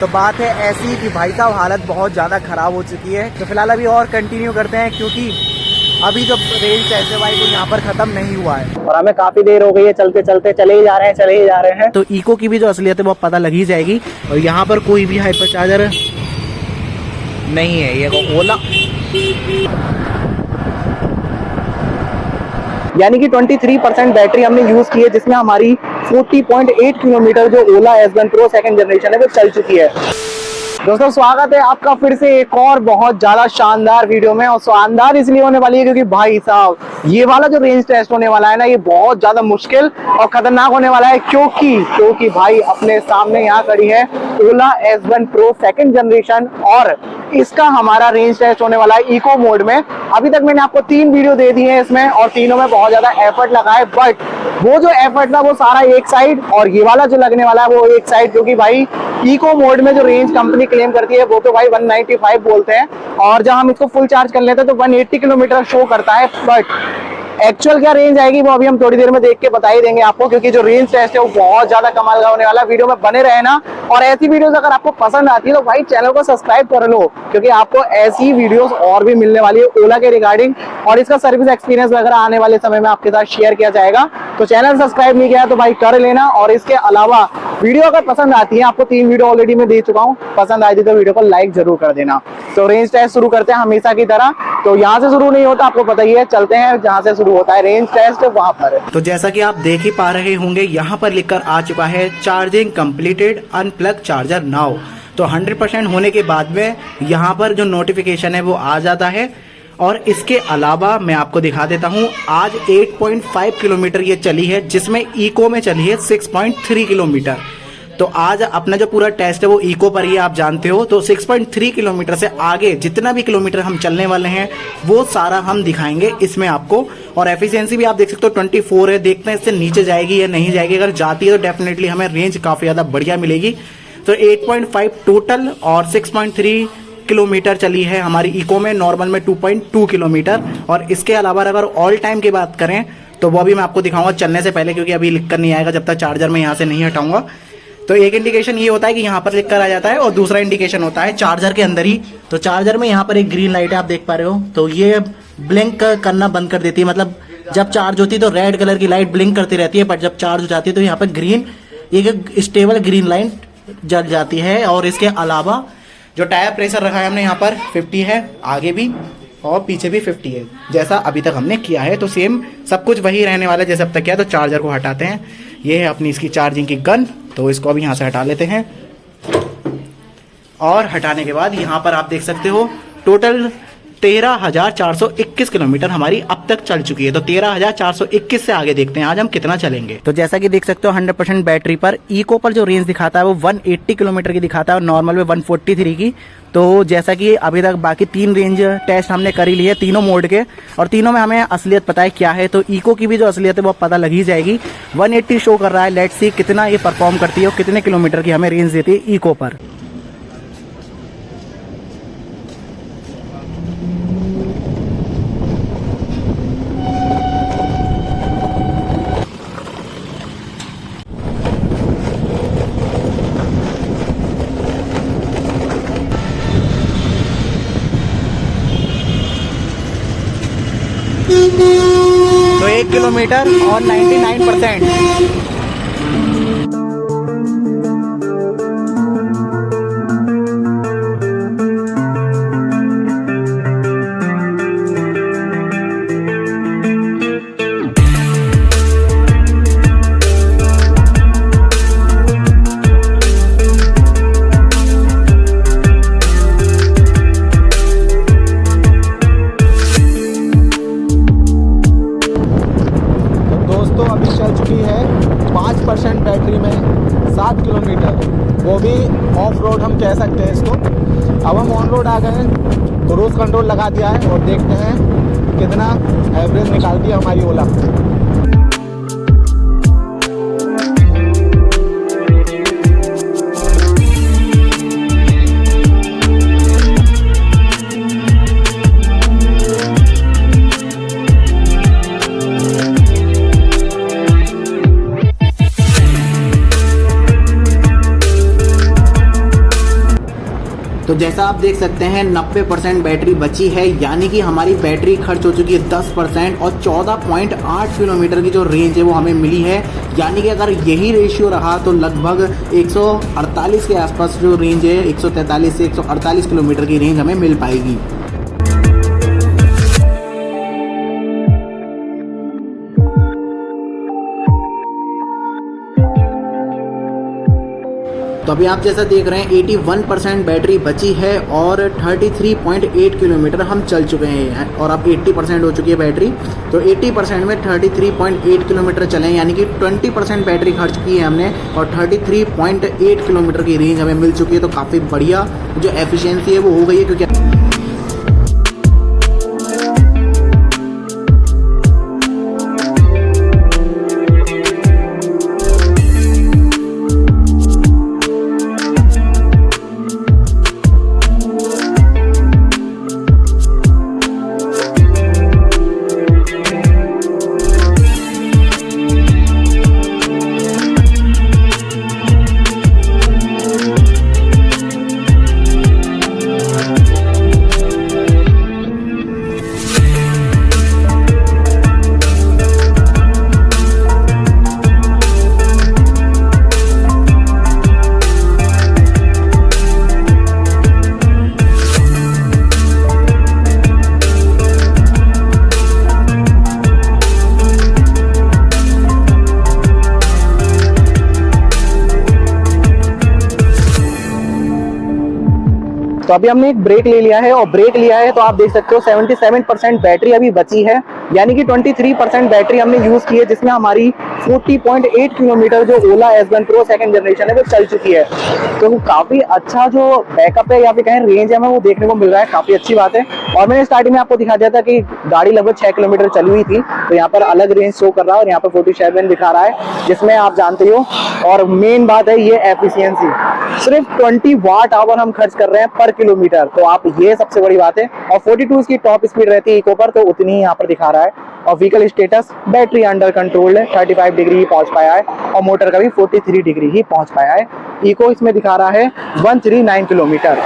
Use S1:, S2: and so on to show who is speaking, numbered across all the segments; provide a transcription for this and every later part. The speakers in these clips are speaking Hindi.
S1: तो बात है ऐसी कि भाई साहब हालत बहुत ज़्यादा ख़राब हो चुकी है। तो फिलहाल अभी और कंटिन्यू करते हैं क्योंकि अभी जो रेंज टेस्ट है भाई वो यहाँ पर ख़त्म नहीं हुआ है और हमें काफ़ी देर हो गई है चलते चलते चले ही जा रहे हैं। तो इको की भी जो असलियत है वो पता लग ही जाएगी। और यहाँ पर कोई भी हाइपर चार्जर नहीं है, ये ओला यानी कि 23% बैटरी हमने यूज की है, जिसमें हमारी 40.8 किलोमीटर जो ओला S1 Pro सेकंड जनरेशन है वो चल चुकी है। दोस्तों स्वागत है आपका फिर से एक और बहुत ज्यादा शानदार वीडियो में। और शानदार इसलिए होने वाली है क्योंकि भाई साहब ये वाला जो रेंज टेस्ट होने वाला है ना, ये बहुत ज्यादा मुश्किल और खतरनाक होने वाला है क्योंकि भाई अपने सामने यहाँ खड़ी है ओला S1 Pro सेकंड जनरेशन और इसका हमारा रेंज टेस्ट होने वाला है इको मोड में। अभी तक मैंने आपको 3 वीडियो दे दी है इसमें और तीनों में बहुत ज्यादा एफर्ट लगा है, बट वो जो एफर्ट था वो सारा एक साइड और ये वाला जो लगने वाला है वो एक साइड, क्योंकि भाई इको मोड में जो रेंज कंपनी क्लेम करती है वो तो भाई 195 बोलते हैं और जब हम इसको फुल चार्ज कर लेते हैं तो 180 किलोमीटर शो करता है। बट एक्चुअल क्या रेंज आएगी वो अभी हम थोड़ी देर में देख के बता ही देंगे आपको, क्योंकि जो रेंज टेस्ट है वो बहुत ज्यादा कमाल का होने वाला है। वीडियो में बने रहे ना, और ऐसी वीडियोस अगर आपको पसंद आती है तो भाई चैनल को सब्सक्राइब कर लो, क्योंकि आपको ऐसी वीडियोस और भी मिलने वाली है ओला के रिगार्डिंग, और इसका सर्विस एक्सपीरियंस वगैरह आने वाले समय में आपके साथ शेयर किया जाएगा। तो चैनल सब्सक्राइब नहीं किया तो भाई कर लेना। और इसके अलावा वीडियो अगर पसंद आती है, आपको 3 वीडियो ऑलरेडी मैं दे चुका हूँ, पसंद आई थी तो वीडियो को लाइक जरूर कर देना। तो रेंज टेस्ट शुरू करते हैं हमेशा की तरह। तो यहाँ से शुरू नहीं होता, आपको पता ही है, चलते हैं जहाँ से शुरू होता है रेंज टेस्ट वहां पर। तो जैसा कि आप देख ही पा रहे होंगे यहाँ पर लिखकर आ चुका है charging completed unplug charger now. तो 100% होने के बाद में यहाँ पर जो नोटिफिकेशन है वो आ जाता है। और इसके अलावा मैं आपको दिखा देता हूँ, आज 8.5 किलोमीटर ये चली है, जिसमें इको में चली है 6.3 किलोमीटर। तो आज अपना जो पूरा टेस्ट है वो इको पर ही, आप जानते हो। तो 6.3 किलोमीटर से आगे जितना भी किलोमीटर हम चलने वाले हैं वो सारा हम दिखाएंगे इसमें आपको। और एफिशिएंसी भी आप देख सकते हो 24 है। देखते हैं इससे नीचे जाएगी या नहीं जाएगी। अगर जाती है तो डेफिनेटली हमें रेंज काफ़ी ज़्यादा बढ़िया मिलेगी। तो 8.5 टोटल और 6.3 किलोमीटर चली है हमारी इको में, नॉर्मल में 2.2 किलोमीटर। और इसके अलावा अगर ऑल टाइम की बात करें तो वो भी मैं आपको दिखाऊंगा चलने से पहले, क्योंकि अभी लिखकर नहीं आएगा जब तक चार्जर में यहाँ से नहीं हटाऊंगा। तो एक इंडिकेशन ये होता है कि यहाँ पर लिखकर आ जाता है, और दूसरा इंडिकेशन होता है चार्जर के अंदर ही। तो चार्जर में यहाँ पर एक ग्रीन लाइट है, आप देख पा रहे हो। तो ये ब्लिंक करना बंद कर देती है, मतलब जब चार्ज होती है तो रेड कलर की लाइट ब्लिंक करती रहती है, बट जब चार्ज हो जाती है तो यहाँ पर ग्रीन, एक स्टेबल ग्रीन लाइट जल जाती है। और इसके अलावा जो टायर प्रेशर रखा है हमने यहाँ पर 50 है, आगे भी और पीछे भी 50 है, जैसा अभी तक हमने किया है। तो सेम सब कुछ वही रहने वाला है जैसे अब तक किया। तो चार्जर को हटाते हैं, ये है अपनी इसकी चार्जिंग की गन। तो इसको अभी यहाँ से हटा लेते हैं, और हटाने के बाद यहाँ पर आप देख सकते हो टोटल 13,421 किलोमीटर हमारी अब तक चल चुकी है। तो 13,421 से आगे देखते हैं आज हम कितना चलेंगे। तो जैसा कि देख सकते हो 100% बैटरी पर इको पर जो रेंज दिखाता है वो 180 किलोमीटर की दिखाता है और नॉर्मल में 143 की। तो जैसा कि अभी तक बाकी 3 रेंज टेस्ट हमने कर ही लिए तीनों मोड के, और तीनों में हमें असलियत पता है क्या है। तो इको की भी जो असलियत है वो पता लग ही जाएगी। 180 शो कर रहा है, लेट्स सी कितना ये परफॉर्म करती है और कितने किलोमीटर की हमें रेंज देती है इको पर। तो 1 किलोमीटर और 99%। बैटरी में 7 किलोमीटर, वो भी ऑफ रोड हम कह सकते हैं इसको। अब हम ऑन रोड आ गए हैं, क्रूज कंट्रोल लगा दिया है और देखते हैं कितना एवरेज निकालती है हमारी ओला। तो जैसा आप देख सकते हैं 90% बैटरी बची है, यानी कि हमारी बैटरी खर्च हो चुकी है 10% और 14.8 किलोमीटर की जो रेंज है वो हमें मिली है। यानी कि अगर यही रेशियो रहा तो लगभग 148 के आसपास जो रेंज है, 143 से 148 किलोमीटर की रेंज हमें मिल पाएगी। तो अभी आप जैसा देख रहे हैं 81% बैटरी बची है और 33.8 किलोमीटर हम चल चुके हैं और अब 80% हो चुकी है बैटरी। तो 80% में 33.8 किलोमीटर चले, यानी कि 20% बैटरी खर्च की है हमने और 33.8 किलोमीटर की रेंज हमें मिल चुकी है। तो काफ़ी बढ़िया जो एफिशिएंसी है वो हो गई है, क्योंकि तो अभी हमने एक ब्रेक ले लिया है और ब्रेक लिया है तो आप देख सकते हो 77% बैटरी अभी बची है, यानी कि 23% बैटरी हमने यूज की है, जिसमें हमारी 40.8 किलोमीटर जो ओला S1 Pro सेकंड जनरेशन है वो चल चुकी है। तो काफी अच्छा जो बैकअप है या फिर कहें रेंज है हमें वो देखने को मिल रहा है, काफी अच्छी बात है। और मैंने स्टार्टिंग में आपको दिखा दिया था कि गाड़ी लगभग 6 किलोमीटर चली हुई थी, तो यहाँ पर अलग रेंज शो कर रहा है और यहाँ पर 47 दिखा रहा है, जिसमें आप जानते हो। और मेन बात है ये एफिशिएंसी, सिर्फ 20 वाट आवर हम खर्च कर रहे हैं पर किलोमीटर, तो आप ये सबसे बड़ी बात है। और 42 की टॉप स्पीड रहती है इको पर, तो उतनी ही यहाँ पर दिखा रहा है। और vehicle status battery under control है, 35 डिग्री ही पहुंच पाया है और मोटर का भी 43 डिग्री ही पहुंच पाया है। इको इसमें दिखा रहा है 139 किलोमीटर।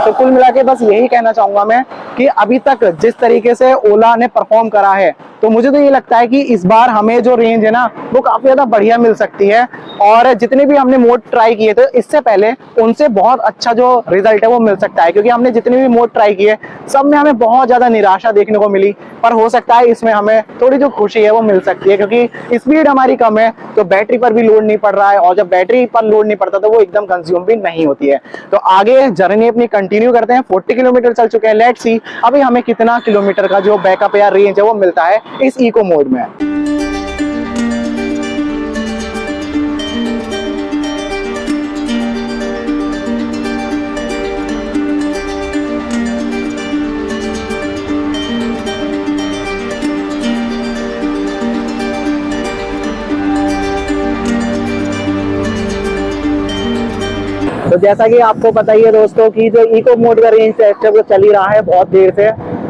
S1: तो कुल मिला के बस यही कहना चाहूंगा मैं कि अभी तक जिस तरीके से ओला ने परफॉर्म करा है, तो मुझे तो ये लगता है कि इस बार हमें जो रेंज है ना वो काफी ज्यादा बढ़िया मिल सकती है। और जितने भी हमने मोड ट्राई किए थे इससे पहले, उनसे बहुत अच्छा जो रिजल्ट है वो मिल सकता है, क्योंकि हमने जितने भी मोड ट्राई किए सब में हमें बहुत ज्यादा निराशा देखने को मिली। पर हो सकता है इसमें हमें थोड़ी जो खुशी है वो मिल सकती है, क्योंकि स्पीड हमारी कम है तो बैटरी पर भी लोड नहीं पड़ रहा है, और जब बैटरी पर लोड नहीं पड़ता तो वो एकदम कंज्यूम भी नहीं होती है। तो आगे जर्नी अपनी कंटिन्यू करते हैं। 40 किलोमीटर चल चुके हैं, लेट्स सी अभी हमें कितना किलोमीटर का जो बैकअप या रेंज है वो मिलता है इस इको मोड में। तो जैसा कि आपको पता ही है दोस्तों कि जो इको मोड का रेंज टेस्ट है वो चल ही रहा है बहुत देर से,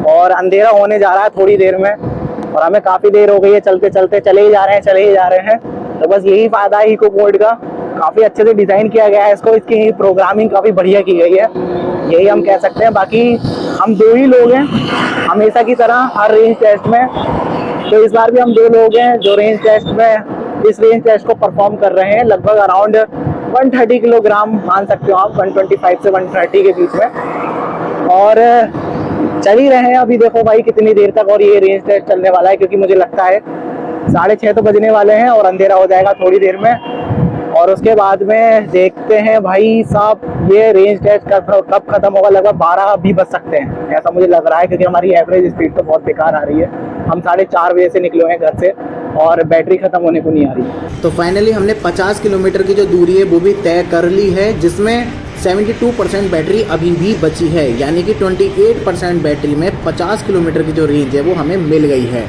S1: और अंधेरा होने जा रहा है थोड़ी देर में, और हमें काफी देर हो गई है चलते चलते, चले ही जा रहे हैं। तो बस यही फायदा है इको मोड का, काफी अच्छे से डिजाइन किया गया है इसको, इसकी प्रोग्रामिंग काफी बढ़िया की गई है, यही हम कह सकते हैं। बाकी हम 2 ही लोग हैं हमेशा की तरह हर रेंज टेस्ट में, तो इस बार भी हम 2 लोग हैं जो रेंज टेस्ट में इस रेंज टेस्ट को परफॉर्म कर रहे हैं। लगभग अराउंड 130 किलोग्राम मान सकते हो आप, 125 से 130 के बीच में, और चल ही रहे हैं। अभी देखो भाई कितनी देर तक और ये रेंज टेस्ट चलने वाला है, क्योंकि मुझे लगता है 6:30 तो बजने वाले हैं और अंधेरा हो जाएगा थोड़ी देर में, और उसके बाद में देखते हैं भाई साहब ये रेंज टेस्ट कब खत्म होगा। लगभग 12 भी बज सकते हैं ऐसा मुझे लग रहा है, क्योंकि हमारी एवरेज स्पीड तो बहुत बेकार आ रही है। हम 4:30 बजे से निकले हैं घर से और बैटरी खत्म होने को नहीं आ रही। तो फाइनली हमने 50 किलोमीटर की जो दूरी है वो भी तय कर ली है, जिसमें 72% बैटरी अभी भी बची है, यानी कि 28% बैटरी में 50 किलोमीटर की जो रेंज है वो हमें मिल गई है।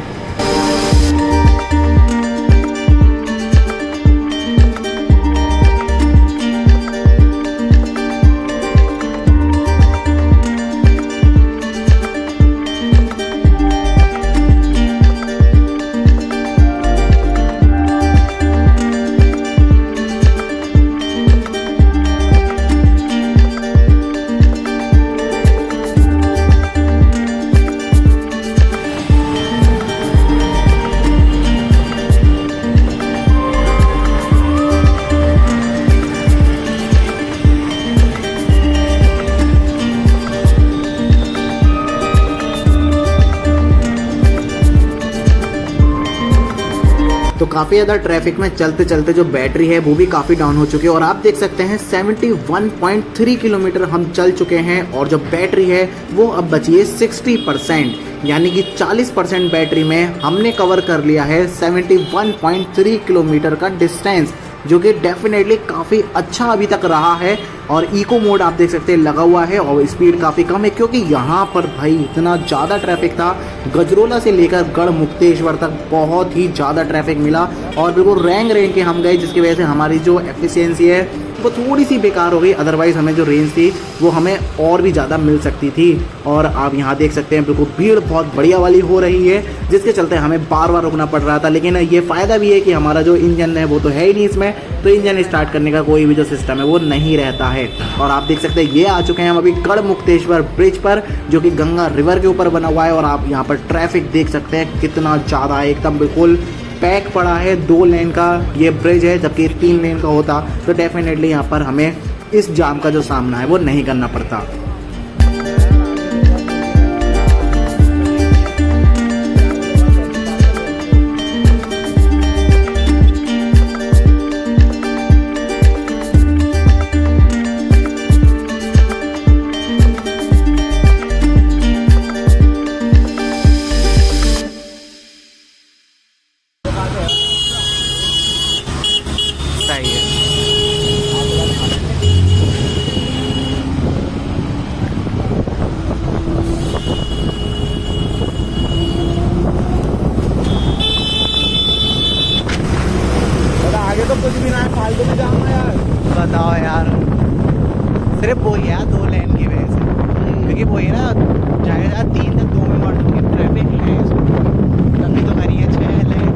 S1: तो काफ़ी ज़्यादा ट्रैफिक में चलते चलते जो बैटरी है वो भी काफ़ी डाउन हो चुकी है और आप देख सकते हैं 71.3 किलोमीटर हम चल चुके हैं और जो बैटरी है वो अब बची है 60%, यानी कि 40% बैटरी में हमने कवर कर लिया है 71.3 किलोमीटर का डिस्टेंस, जो कि डेफिनेटली काफ़ी अच्छा अभी तक रहा है। और इको मोड आप देख सकते हैं लगा हुआ है और स्पीड काफ़ी कम है, क्योंकि यहाँ पर भाई इतना ज़्यादा ट्रैफिक था। गजरोला से लेकर गढ़ मुक्तेश्वर तक बहुत ही ज़्यादा ट्रैफिक मिला और बिल्कुल रेंग के हम गए, जिसकी वजह से हमारी जो एफिशिएंसी है वो थोड़ी सी बेकार हो गई। अदरवाइज़ हमें जो रेंज थी वो हमें और भी ज़्यादा मिल सकती थी। और आप यहाँ देख सकते हैं बिल्कुल भीड़ बहुत बढ़िया वाली हो रही है, जिसके चलते हमें बार बार रुकना पड़ रहा था। लेकिन ये फ़ायदा भी है कि हमारा जो इंजन है वो तो है ही नहीं इसमें, तो इंजन स्टार्ट करने का कोई भी जो सिस्टम है वो नहीं रहता है। और आप देख सकते हैं ये आ चुके हैं हम अभी गढ़ मुक्तेश्वर ब्रिज पर, जो कि गंगा रिवर के ऊपर बना हुआ है। और आप यहाँ पर ट्रैफिक देख सकते हैं कितना ज़्यादा है, एकदम बिल्कुल पैक पड़ा है। 2 लेन का ये ब्रिज है, जबकि 3 लेन का होता तो डेफिनेटली यहाँ पर हमें इस जाम का जो सामना है वो नहीं करना पड़ता।
S2: तो कुछ भी ना है, फालतू में जाऊंगा यार।
S1: बताओ यार, सिर्फ वो ही है 2 लेन की वजह से, क्योंकि वो ही ना जाएगा 3 से 2 मिनट की ट्रैफिक है इसमें, तभी तो करी है 6 लेन।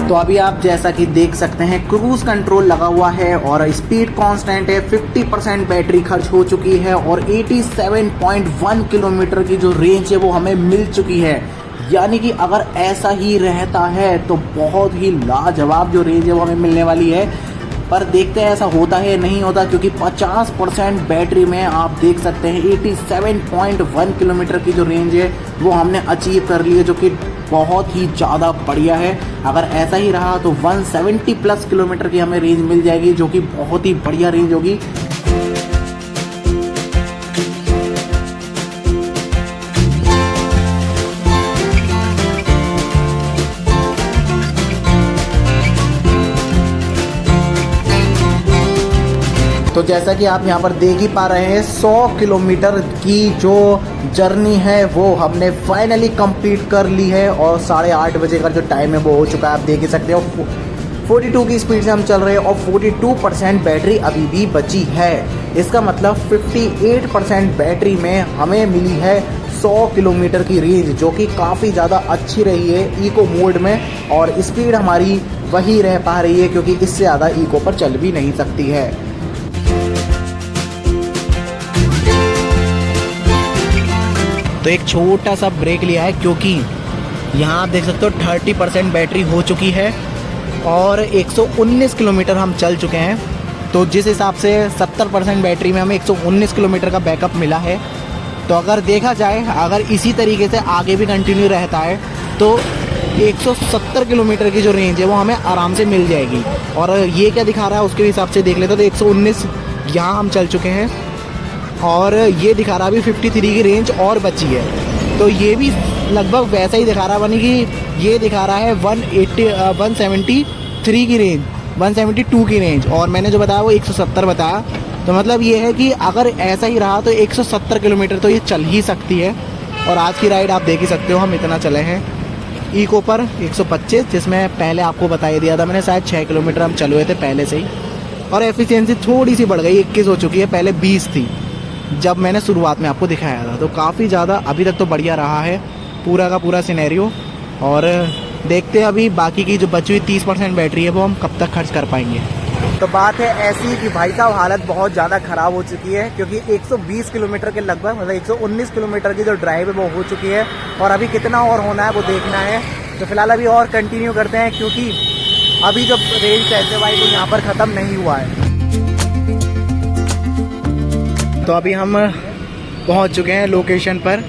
S1: तो अभी आप जैसा कि देख सकते हैं क्रूज कंट्रोल लगा हुआ है और स्पीड कांस्टेंट है। 50% बैटरी खर्च हो चुकी है और 87.1 किलोमीटर की जो रेंज है वो हमें मिल चुकी है। यानी कि अगर ऐसा ही रहता है तो बहुत ही लाजवाब जो रेंज है वो हमें मिलने वाली है। पर देखते हैं ऐसा होता है नहीं होता, क्योंकि 50% बैटरी में आप देख सकते हैं 87.1 किलोमीटर की जो रेंज है वो हमने अचीव कर ली है, जो कि बहुत ही ज़्यादा बढ़िया है। अगर ऐसा ही रहा तो 170 प्लस किलोमीटर की हमें रेंज मिल जाएगी, जो कि बहुत ही बढ़िया रेंज होगी। तो जैसा कि आप यहाँ पर देख ही पा रहे हैं 100 किलोमीटर की जो जर्नी है वो हमने फाइनली कंप्लीट कर ली है और 8:30 बजे का जो टाइम है वो हो चुका है। आप देख ही सकते हो 42 की स्पीड से हम चल रहे हैं और 42% बैटरी अभी भी बची है। इसका मतलब 58% बैटरी में हमें मिली है 100 किलोमीटर की रेंज, जो कि काफ़ी ज़्यादा अच्छी रही है इको मोड में। और स्पीड हमारी वही रह पा रही है, क्योंकि इससे ज़्यादा इको पर चल भी नहीं सकती है। तो एक छोटा सा ब्रेक लिया है, क्योंकि यहाँ आप देख सकते हो 30% बैटरी हो चुकी है और 119 किलोमीटर हम चल चुके हैं। तो जिस हिसाब से 70% बैटरी में हमें 119 किलोमीटर का बैकअप मिला है, तो अगर देखा जाए अगर इसी तरीके से आगे भी कंटिन्यू रहता है तो 170 किलोमीटर की जो रेंज है वो हमें आराम से मिल जाएगी। और ये क्या दिखा रहा है उसके हिसाब से देख लेते तो 119 यहाँ हम चल चुके हैं, और ये दिखा रहा है अभी 53 की रेंज और बची है। तो ये भी लगभग वैसा ही दिखा रहा है, यानी कि ये दिखा रहा है 173 की रेंज, 172 की रेंज, और मैंने जो बताया वो 170 बताया। तो मतलब ये है कि अगर ऐसा ही रहा तो 170 किलोमीटर तो ये चल ही सकती है। और आज की राइड आप देख ही सकते हो हम इतना चले हैं इको पर 125, जिसमें पहले आपको बता ही दिया था मैंने, शायद 6 किलोमीटर हम चल हुए थे पहले से ही। और एफिशिएंसी थोड़ी सी बढ़ गई, 21 हो चुकी है, पहले 20 थी जब मैंने शुरुआत में आपको दिखाया था। तो काफ़ी ज़्यादा अभी तक तो बढ़िया रहा है पूरा का पूरा सिनेरियो। और देखते हैं अभी बाकी की जो बची हुई 30% बैटरी है वो हम कब तक खर्च कर पाएंगे। तो बात है ऐसी कि भाई साहब हालत बहुत ज़्यादा ख़राब हो चुकी है, क्योंकि 120 किलोमीटर के लगभग, मतलब 119 किलोमीटर की जो ड्राइव है वो हो चुकी है, और अभी कितना और होना है वो देखना है। तो फिलहाल अभी और कंटिन्यू करते हैं, क्योंकि अभी जो रेंज है भाई वो यहाँ पर ख़त्म नहीं हुआ है। तो अभी हम पहुँच चुके हैं लोकेशन पर,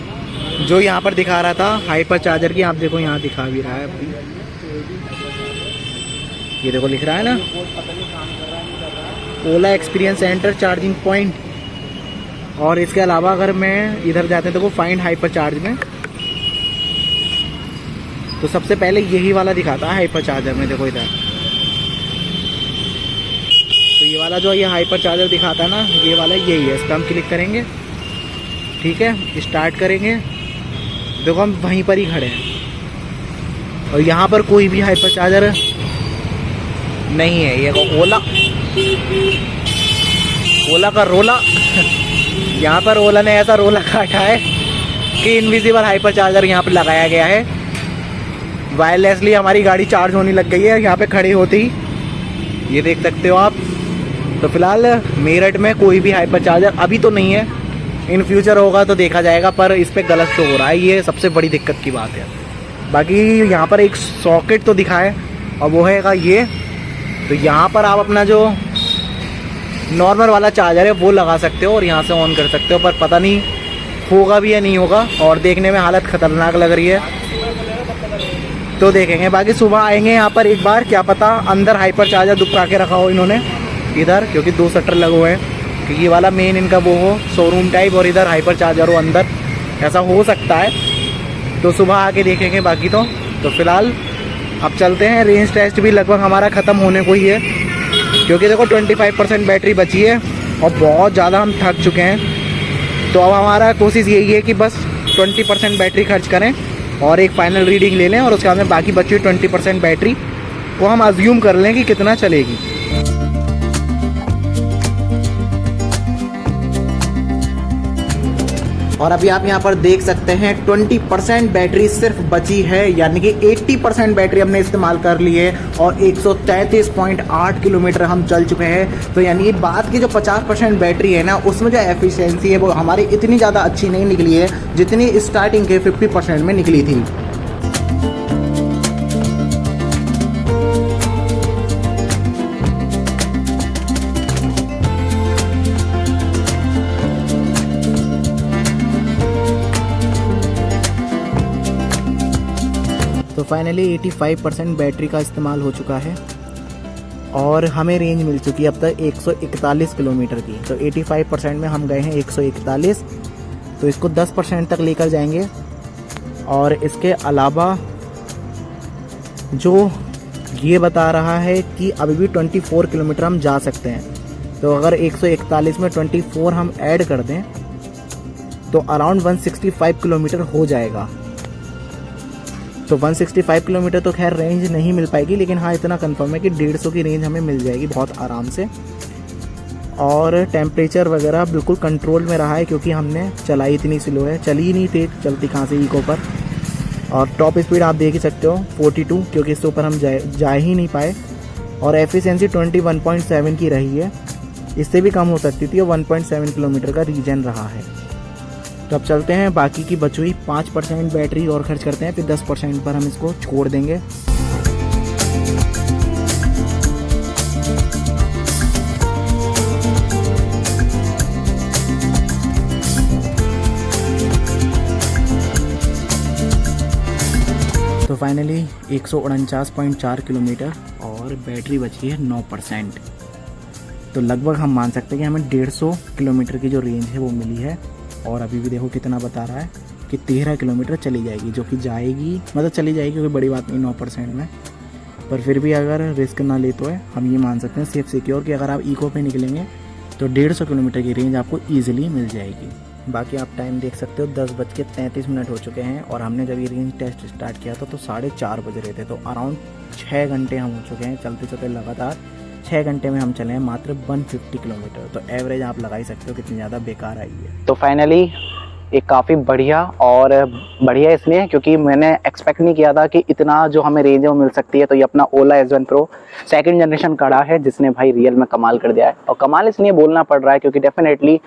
S1: जो यहाँ पर दिखा रहा था हाइपर चार्जर की, आप देखो यहाँ दिखा भी रहा है अभी, ये देखो लिख रहा है ना, ओला एक्सपीरियंस सेंटर चार्जिंग पॉइंट। और इसके अलावा अगर मैं इधर जाते हैं तो वो फाइंड हाइपर चार्ज में, तो सबसे पहले यही वाला दिखाता है हाइपर चार्जर में, देखो इधर। तो ये वाला जो ये हाइपर चार्जर दिखाता है ना, ये वाला यही है, इस पर हम क्लिक करेंगे, ठीक है, स्टार्ट करेंगे, देखो हम वहीं पर ही खड़े हैं। और यहाँ पर कोई भी हाइपर चार्जर नहीं है, ये ओला का रोला यहाँ पर ओला ने ऐसा रोला काटा है कि इनविजिबल हाइपर चार्जर यहाँ पर लगाया गया है। वायरलेसली हमारी गाड़ी चार्ज होने लग गई है यहाँ पे खड़ी होती ही, ये देख सकते हो आप। तो फिलहाल मेरठ में कोई भी हाइपर चार्जर अभी तो नहीं है, इन फ्यूचर होगा तो देखा जाएगा, पर इस पर गलत शो हो रहा है, ये सबसे बड़ी दिक्कत की बात है। बाकी यहाँ पर एक सॉकेट तो दिखा है, और वो है ये। तो यहाँ पर आप अपना जो नॉर्मल वाला चार्जर है वो लगा सकते हो और यहाँ से ऑन कर सकते हो, पर पता नहीं होगा भी या नहीं होगा, और देखने में हालत ख़तरनाक लग रही है, तो देखेंगे। बाकी सुबह आएंगे यहाँ पर एक बार, क्या पता अंदर हाइपर चार्जर दुबका के रखा हो इन्होंने इधर, क्योंकि 2 शटर लगे हुए हैं, कि ये वाला मेन इनका वो हो शोरूम टाइप, और इधर हाइपर चार्जर हो अंदर, ऐसा हो सकता है। तो सुबह आके देखेंगे बाकी तो फिलहाल अब चलते हैं। रेंज टेस्ट भी लगभग हमारा ख़त्म होने को ही है, क्योंकि देखो 25% बैटरी बची है और बहुत ज़्यादा हम थक चुके हैं। तो अब हमारा कोशिश यही है कि बस 20% बैटरी खर्च करें और एक फाइनल रीडिंग ले लें, और उसके बाद में बाकी बची हुई 20% बैटरी को हम अज्यूम कर लें कि कितना चलेगी। और अभी आप यहाँ पर देख सकते हैं 20% बैटरी सिर्फ बची है, यानी कि 80% बैटरी हमने इस्तेमाल कर ली है, और 133.8 किलोमीटर हम चल चुके हैं। तो यानी बात की जो 50% बैटरी है ना, उसमें जो एफिशिएंसी है वो हमारी इतनी ज़्यादा अच्छी नहीं निकली है जितनी स्टार्टिंग के 50% में निकली थी। तो फाइनली 85% बैटरी का इस्तेमाल हो चुका है, और हमें रेंज मिल चुकी है अब तक 141 किलोमीटर की। तो 85% में हम गए हैं 141, तो इसको 10% तक लेकर जाएंगे। और इसके अलावा जो ये बता रहा है कि अभी भी 24 किलोमीटर हम जा सकते हैं, तो अगर 141 में 24 हम ऐड कर दें तो अराउंड 165 किलोमीटर हो जाएगा। तो 165 किलोमीटर तो खैर रेंज नहीं मिल पाएगी, लेकिन हाँ इतना कंफर्म है कि 150 की रेंज हमें मिल जाएगी बहुत आराम से। और टेम्परेचर वगैरह बिल्कुल कंट्रोल में रहा है, क्योंकि हमने चलाई इतनी स्लो है, चली ही नहीं तेज, चलती कहाँ से इको पर। और टॉप स्पीड आप देख ही सकते हो 42, क्योंकि इससे ऊपर हम जा ही नहीं पाए। और एफिशिएंसी 21.7 की रही है, इससे भी कम हो सकती थी, और 1.7 किलोमीटर का रीजन रहा है। तो अब चलते हैं, बाकी की बची हुई 5% बैटरी और खर्च करते हैं, फिर 10% पर हम इसको छोड़ देंगे। तो फाइनली 149.4 किलोमीटर और बैटरी बची है 9%। तो लगभग हम मान सकते हैं कि हमें 150 किलोमीटर की जो रेंज है वो मिली है। और अभी भी देखो कितना बता रहा है कि 13 किलोमीटर चली जाएगी, जो कि जाएगी मतलब चली जाएगी, कोई बड़ी बात नहीं 9% में। पर फिर भी अगर रिस्क ना ले तो है हम ये मान सकते हैं सेफ सिक्योर कि अगर आप इको पे निकलेंगे तो 150 किलोमीटर की रेंज आपको ईजिली मिल जाएगी। बाकी आप टाइम देख सकते हो 10:33 हो चुके हैं और हमने जब ये रेंज टेस्ट स्टार्ट किया था तो 4:30 बज रहे थे। तो अराउंड 6 घंटे हम हो चुके हैं चलते चलते, लगातार 6 घंटे में हम चले हैं मात्र 150 किलोमीटर। तो एवरेज आप लगा ही सकते हो कितनी ज़्यादा बेकार आई है। तो फाइनली एक काफ़ी बढ़िया, और बढ़िया इसलिए क्योंकि मैंने एक्सपेक्ट नहीं किया था कि इतना जो हमें रेंज है वो मिल सकती है। तो ये अपना ओला S1 Pro सेकंड जनरेशन कड़ा है जिसने भाई रियल में कमाल कर दिया है। और कमाल इसलिए बोलना पड़ रहा है क्योंकि डेफिनेटली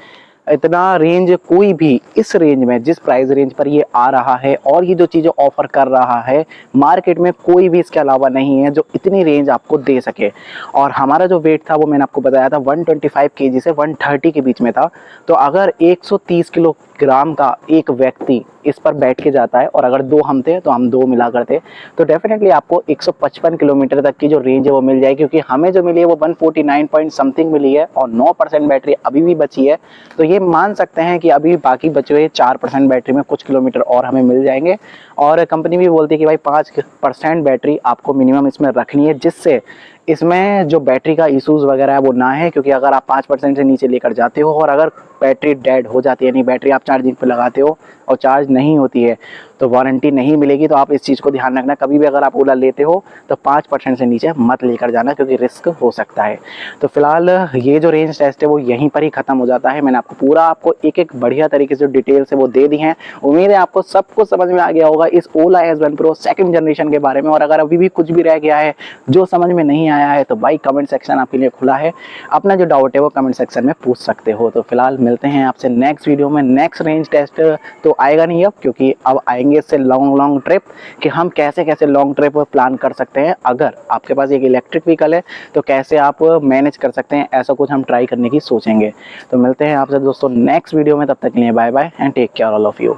S1: इतना रेंज कोई भी इस रेंज में, जिस प्राइस रेंज पर ये आ रहा है और ये जो चीज़ें ऑफर कर रहा है, मार्केट में कोई भी इसके अलावा नहीं है जो इतनी रेंज आपको दे सके। और हमारा जो वेट था वो मैंने आपको बताया था 125 kg से 130 के बीच में था। तो अगर 130 किलोग्राम का एक व्यक्ति इस पर बैठ के जाता है और अगर 2 हम थे तो हम 2 मिला करते, तो डेफिनेटली आपको 155 किलोमीटर तक की जो रेंज है वो मिल जाएगी। क्योंकि हमें जो मिली है वो 149 पॉइंट समथिंग मिली है और 9% बैटरी अभी भी बची है। तो ये मान सकते हैं कि अभी बाकी बचे हुए 4% बैटरी में कुछ किलोमीटर और हमें मिल जाएंगे। और कंपनी भी बोलती है कि भाई 5% बैटरी आपको मिनिमम इसमें रखनी है, जिससे इसमें जो बैटरी का इश्यूज़ वगैरह है वो ना है। क्योंकि अगर आप 5% से नीचे लेकर जाते हो और अगर बैटरी डेड हो जाती है, यानी बैटरी आप चार्जिंग पे लगाते हो और चार्ज नहीं होती है, तो वारंटी नहीं मिलेगी। तो आप इस चीज़ को ध्यान रखना, कभी भी अगर आप ओला लेते हो तो 5% से नीचे मत लेकर जाना क्योंकि रिस्क हो सकता है। तो फिलहाल ये जो रेंज टेस्ट है वो यहीं पर ही ख़त्म हो जाता है। मैंने आपको एक एक बढ़िया तरीके से डिटेल्स है वो दे दी हैं। उम्मीद है आपको सब कुछ समझ में आ गया होगा इस ओला S1 Pro सेकंड जनरेशन के बारे में। और अगर अभी भी कुछ भी रह गया है जो समझ में नहीं आया है तो भाई कमेंट सेक्शन आपके लिए खुला है, अपना जो डाउट है वो कमेंट सेक्शन में पूछ सकते हो। तो फिलहाल मिलते हैं आपसे नेक्स्ट वीडियो में। नेक्स्ट रेंज टेस्ट तो आएगा नहीं अब, क्योंकि अब आएंगे इससे लॉन्ग ट्रिप कि हम कैसे कैसे लॉन्ग ट्रिप प्लान कर सकते हैं। अगर आपके पास एक इलेक्ट्रिक व्हीकल है तो कैसे आप मैनेज कर सकते हैं, ऐसा कुछ हम ट्राई करने की सोचेंगे। तो मिलते हैं आपसे दोस्तों नेक्स्ट वीडियो में, तब तक के लिए bye bye and take care all of you.